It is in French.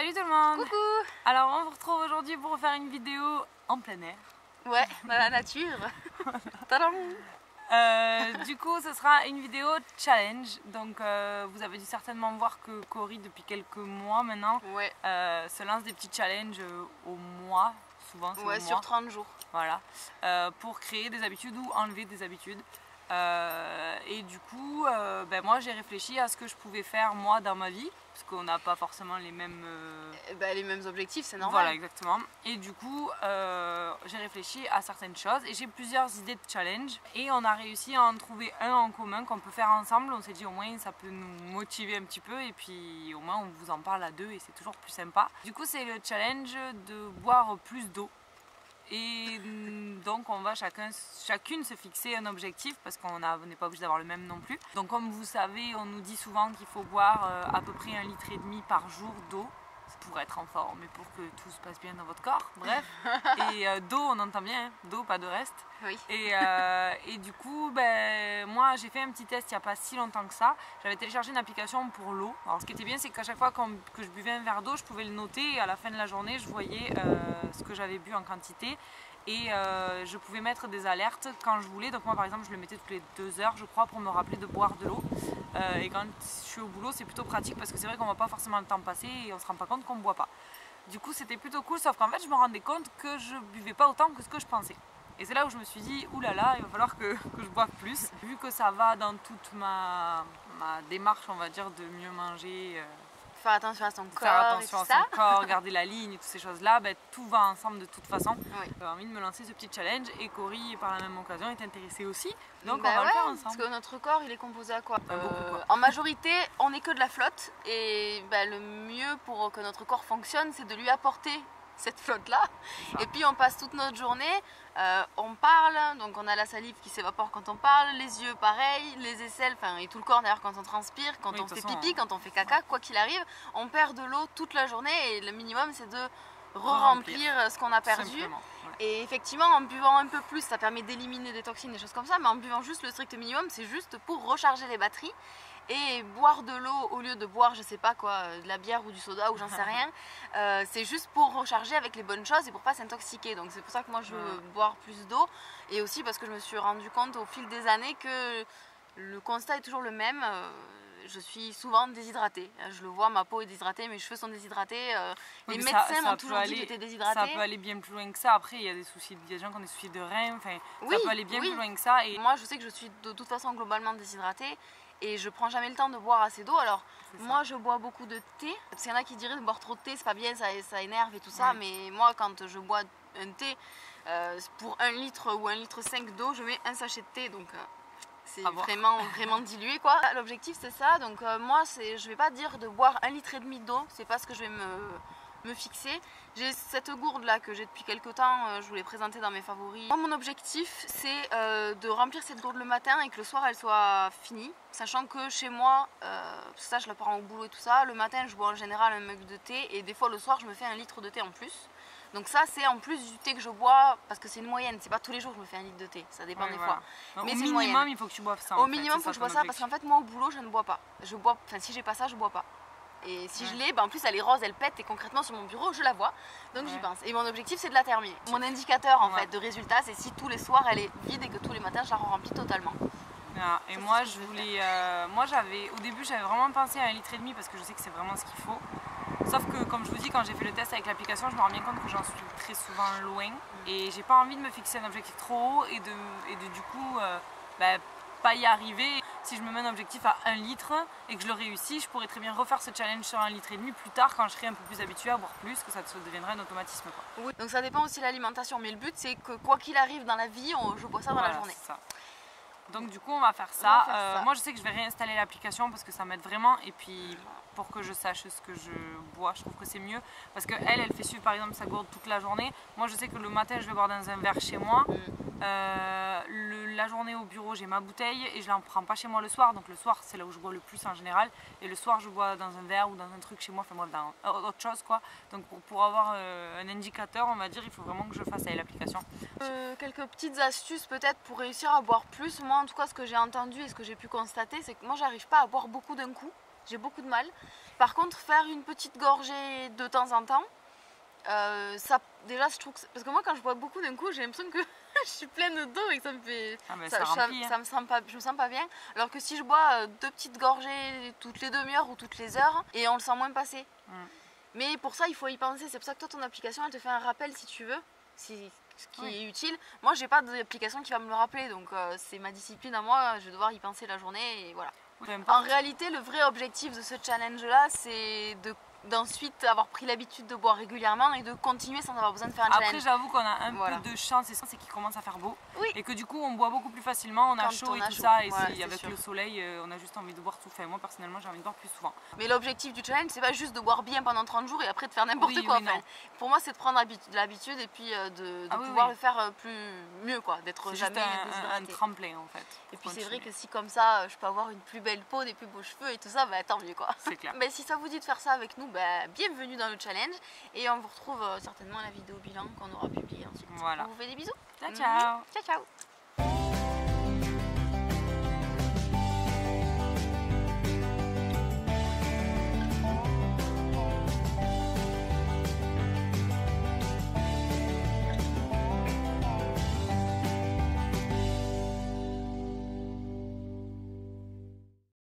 Salut tout le monde. Coucou. Alors on vous retrouve aujourd'hui pour faire une vidéo en plein air. Ouais, dans la nature. Tadam. Du coup ce sera une vidéo challenge. Donc vous avez dû certainement voir que Cory depuis quelques mois maintenant se lance des petits challenges au mois. Souvent c'est au mois. Sur 30 jours. Voilà. Pour créer des habitudes ou enlever des habitudes. Et du coup, moi j'ai réfléchi à ce que je pouvais faire moi dans ma vie, parce qu'on n'a pas forcément les mêmes Objectifs, c'est normal. Voilà, exactement. Et du coup, j'ai réfléchi à certaines choses et j'ai plusieurs idées de challenge. Et on a réussi à en trouver un en commun qu'on peut faire ensemble. On s'est dit au moins ça peut nous motiver un petit peu et puis au moins on vous en parle à deux et c'est toujours plus sympa. Du coup, c'est le challenge de boire plus d'eau. Et donc on va chacune se fixer un objectif parce qu'on n'est pas obligé d'avoir le même non plus. Donc comme vous savez, on nous dit souvent qu'il faut boire à peu près 1,5 litre par jour d'eau pour être en forme et pour que tout se passe bien dans votre corps, bref. Et d'eau, on entend bien, hein, d'eau, pas de reste. Oui. Et du coup, moi j'ai fait un petit test il n'y a pas si longtemps que ça. J'avais téléchargé une application pour l'eau. Alors ce qui était bien, c'est qu'à chaque fois que je buvais un verre d'eau, je pouvais le noter et à la fin de la journée, je voyais ce que j'avais bu en quantité. Et je pouvais mettre des alertes quand je voulais. Donc moi par exemple je le mettais toutes les 2 heures je crois pour me rappeler de boire de l'eau. Et quand je suis au boulot c'est plutôt pratique parce que c'est vrai qu'on ne voit pas forcément le temps passer et on ne se rend pas compte qu'on ne boit pas. Du coup c'était plutôt cool, sauf qu'en fait je me rendais compte que je buvais pas autant que ce que je pensais. Et c'est là où je me suis dit oulala, il va falloir que je boive plus. Vu que ça va dans toute ma démarche on va dire de mieux manger. Faire attention à son corps, faire attention à son corps, garder la ligne et toutes ces choses-là, tout va ensemble de toute façon. Oui. J'avais envie de me lancer ce petit challenge et Cory, par la même occasion, est intéressée aussi. Donc on va le faire ensemble. Parce que notre corps, il est composé à quoi, beaucoup, quoi. En majorité, on n'est que de la flotte. Et le mieux pour que notre corps fonctionne, c'est de lui apporter cette flotte-là. Et puis on passe toute notre journée, on parle, donc on a la salive qui s'évapore quand on parle, les yeux pareil, les aisselles, et tout le corps d'ailleurs quand on transpire, quand on fait pipi, quand on fait caca, quoi qu'il arrive, on perd de l'eau toute la journée et le minimum c'est de re-remplir ce qu'on a perdu. Et effectivement en buvant un peu plus ça permet d'éliminer des toxines, des choses comme ça, mais en buvant juste le strict minimum c'est juste pour recharger les batteries. Et boire de l'eau au lieu de boire je sais pas quoi, de la bière ou du soda ou j'en sais rien, c'est juste pour recharger avec les bonnes choses et pour pas s'intoxiquer. Donc c'est pour ça que moi je veux boire plus d'eau, et aussi parce que je me suis rendu compte au fil des années que le constat est toujours le même. Je suis souvent déshydratée, je le vois, ma peau est déshydratée, mes cheveux sont déshydratés, les médecins m'ont toujours dit que j'étais déshydratée. Ça peut aller bien plus loin que ça, après il y a des gens qui ont des soucis de reins, ça peut aller bien plus loin que ça. Et moi je sais que je suis de toute façon globalement déshydratée et je prends jamais le temps de boire assez d'eau. Alors moi je bois beaucoup de thé, parce qu'il y en a qui diraient de boire trop de thé c'est pas bien, ça énerve et tout ça, mais moi quand je bois un thé, pour 1 litre ou 1,5 litre d'eau je mets un sachet de thé, donc c'est vraiment dilué quoi. L'objectif c'est ça, donc moi je vais pas dire de boire 1,5 litre d'eau, c'est pas ce que je vais me fixer. J'ai cette gourde là que j'ai depuis quelques temps, je vous l'ai présentée dans mes favoris. Moi mon objectif c'est de remplir cette gourde le matin et que le soir elle soit finie, sachant que chez moi, ça je la prends au boulot et tout ça, le matin je bois en général un mug de thé et des fois le soir je me fais 1 litre de thé en plus. Donc ça c'est en plus du thé que je bois, parce que c'est une moyenne, c'est pas tous les jours que je me fais 1 litre de thé, ça dépend des fois. Mais au minimum il faut que tu boives ça. Au minimum il faut que je bois ça, parce qu'en fait moi au boulot je ne bois pas. Si j'ai pas ça je bois pas. Et si je l'ai, en plus elle est rose, elle pète et concrètement sur mon bureau je la vois, donc j'y pense. Et mon objectif c'est de la terminer. Mon indicateur en fait de résultat c'est si tous les soirs elle est vide et que tous les matins je la remplis totalement. Et moi je voulais, au début j'avais vraiment pensé à 1,5 litre parce que je sais que c'est vraiment ce qu'il faut. Sauf que comme je vous dis, quand j'ai fait le test avec l'application je me rends bien compte que j'en suis très souvent loin. Et j'ai pas envie de me fixer un objectif trop haut et de du coup pas y arriver. Si je me mets un objectif à 1 litre et que je le réussis, je pourrais très bien refaire ce challenge sur 1,5 litre plus tard quand je serai un peu plus habituée à boire plus, que ça deviendrait un automatisme quoi. Oui, donc ça dépend aussi de l'alimentation, mais le but c'est que quoi qu'il arrive dans la vie, je bois ça dans la journée. Ça. Donc du coup on va faire ça. Moi je sais que je vais réinstaller l'application parce que ça m'aide vraiment, et puis pour que je sache ce que je bois, je trouve que c'est mieux parce que elle fait suivre par exemple sa gourde toute la journée. Moi je sais que le matin je vais boire dans un verre chez moi, la journée au bureau j'ai ma bouteille et je la prends pas chez moi le soir, donc le soir c'est là où je bois le plus en général, et le soir je bois dans un verre ou dans un truc chez moi, dans autre chose quoi. Donc pour avoir un indicateur on va dire, il faut vraiment que je fasse avec l'application. Quelques petites astuces peut-être pour réussir à boire plus. Moi en tout cas ce que j'ai entendu et ce que j'ai pu constater c'est que moi j'arrive pas à boire beaucoup d'un coup. j'ai beaucoup de mal. Par contre, faire une petite gorgée de temps en temps, ça, déjà, je trouve que parce que moi, quand je bois beaucoup d'un coup, j'ai l'impression que je suis pleine d'eau et que ça me fait. Ça remplit, ça me sent pas, je me sens pas bien. Alors que si je bois 2 petites gorgées toutes les demi-heures ou toutes les heures, et on le sent moins passer. Mais pour ça, il faut y penser. C'est pour ça que toi, ton application, elle te fait un rappel si tu veux, ce qui est utile. Moi, j'ai pas d'application qui va me le rappeler, donc c'est ma discipline à moi. Je vais devoir y penser la journée et voilà. En réalité, le vrai objectif de ce challenge-là, c'est d'ensuite avoir pris l'habitude de boire régulièrement et de continuer sans avoir besoin de faire un challenge. Après, j'avoue qu'on a un peu de chance, c'est qu'il commence à faire beau. Et que du coup, on boit beaucoup plus facilement, on a chaud et tout ça. Et avec le soleil, on a juste envie de boire tout. Enfin, moi, personnellement, j'ai envie de boire plus souvent. Mais l'objectif du challenge, c'est pas juste de boire bien pendant 30 jours et après de faire n'importe quoi. Enfin, pour moi, c'est de prendre l'habitude et puis de pouvoir le faire mieux, quoi. D'être jamais un tremplin, en fait. Et puis c'est vrai que si comme ça, je peux avoir une plus belle peau, des plus beaux cheveux et tout ça, bah tant mieux, quoi. C'est clair. Mais si ça vous dit de faire ça avec nous, bah, bienvenue dans le challenge et on vous retrouve certainement à la vidéo bilan qu'on aura publiée ensuite. Voilà. On vous fait des bisous. Ciao, ciao. Ciao, ciao.